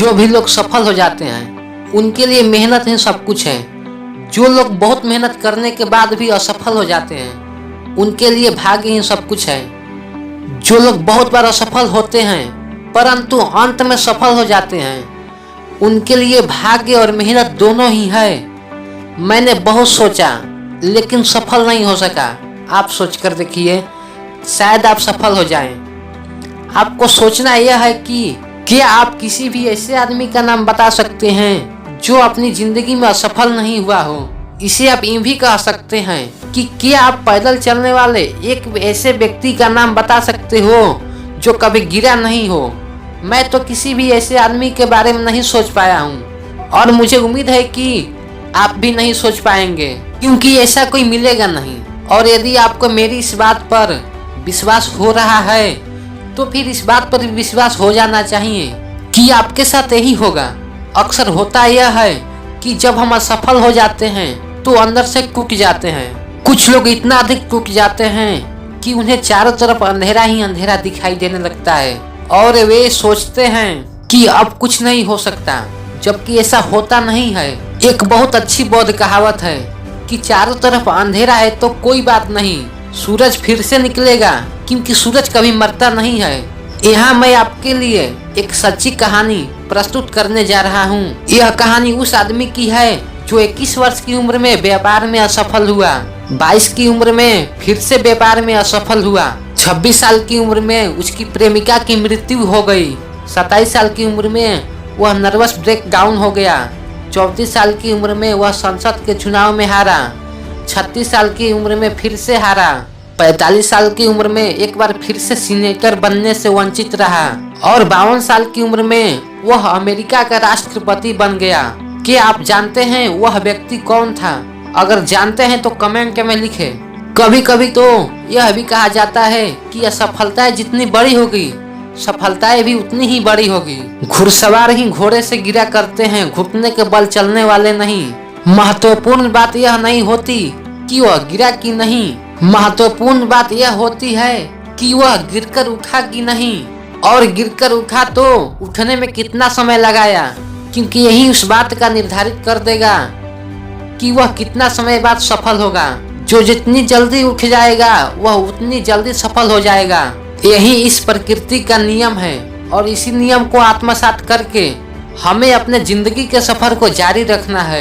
जो भी लोग सफल हो जाते हैं उनके लिए मेहनत ही सब कुछ है। जो लोग बहुत मेहनत करने के बाद भी असफल हो जाते हैं उनके लिए भाग्य ही सब कुछ है। जो लोग बहुत बार असफल होते हैं परंतु अंत में सफल हो जाते हैं उनके लिए भाग्य और मेहनत दोनों ही है। मैंने बहुत सोचा लेकिन सफल नहीं हो सका। आप सोचकर देखिए, शायद आप सफल हो जाएं। आपको सोचना यह है कि क्या आप किसी भी ऐसे आदमी का नाम बता सकते हैं जो अपनी जिंदगी में असफल नहीं हुआ हो। इसे आप यूं भी कह सकते हैं कि क्या आप पैदल चलने वाले एक ऐसे व्यक्ति का नाम बता सकते हो जो कभी गिरा नहीं हो। मैं तो किसी भी ऐसे आदमी के बारे में नहीं सोच पाया हूँ और मुझे उम्मीद है कि आप भी नहीं सोच पाएंगे, क्योंकि ऐसा कोई मिलेगा नहीं। और यदि आपको मेरी इस बात पर विश्वास हो रहा है तो फिर इस बात पर भी विश्वास हो जाना चाहिए कि आपके साथ यही होगा। अक्सर होता यह है कि जब हम असफल हो जाते हैं तो अंदर से टूट जाते हैं। कुछ लोग इतना अधिक टूट जाते हैं कि उन्हें चारों तरफ अंधेरा ही अंधेरा दिखाई देने लगता है और वे सोचते हैं कि अब कुछ नहीं हो सकता, जबकि ऐसा होता नहीं है। एक बहुत अच्छी बौद्ध कहावत है कि चारों तरफ अंधेरा है तो कोई बात नहीं, सूरज फिर से निकलेगा, क्योंकि सूरज कभी मरता नहीं है। यहाँ मैं आपके लिए एक सच्ची कहानी प्रस्तुत करने जा रहा हूँ। यह कहानी उस आदमी की है जो 21 वर्ष की उम्र में व्यापार में असफल हुआ, 22 की उम्र में फिर से व्यापार में असफल हुआ, 26 साल की उम्र में उसकी प्रेमिका की मृत्यु हो गई, 27 साल की उम्र में वह नर्वस ब्रेकडाउन हो गया, 34 साल की उम्र में वह संसद के चुनाव में हारा, 36 साल की उम्र में फिर से हारा, 45 साल की उम्र में एक बार फिर से सीनेटर बनने से वंचित रहा और 52 साल की उम्र में वह अमेरिका का राष्ट्रपति बन गया। क्या आप जानते हैं वह व्यक्ति कौन था? अगर जानते हैं तो कमेंट में लिखें। कभी कभी तो यह भी कहा जाता है कि असफलताएं जितनी बड़ी होगी सफलताएं भी उतनी ही बड़ी होगी। घुड़सवार ही घोड़े से गिरा करते हैं, घुटने के बल चलने वाले नहीं। महत्वपूर्ण बात यह नहीं होती कि वह गिरा कि नहीं, महत्वपूर्ण बात यह होती है कि वह गिरकर उठा कि नहीं, और गिरकर उठा तो उठने में कितना समय लगाया, क्योंकि यही उस बात का निर्धारित कर देगा कि वह कितना समय बाद सफल होगा। जो जितनी जल्दी उठ जाएगा वह उतनी जल्दी सफल हो जाएगा। यही इस प्रकृति का नियम है और इसी नियम को आत्मसात करके हमें अपने जिंदगी के सफर को जारी रखना है।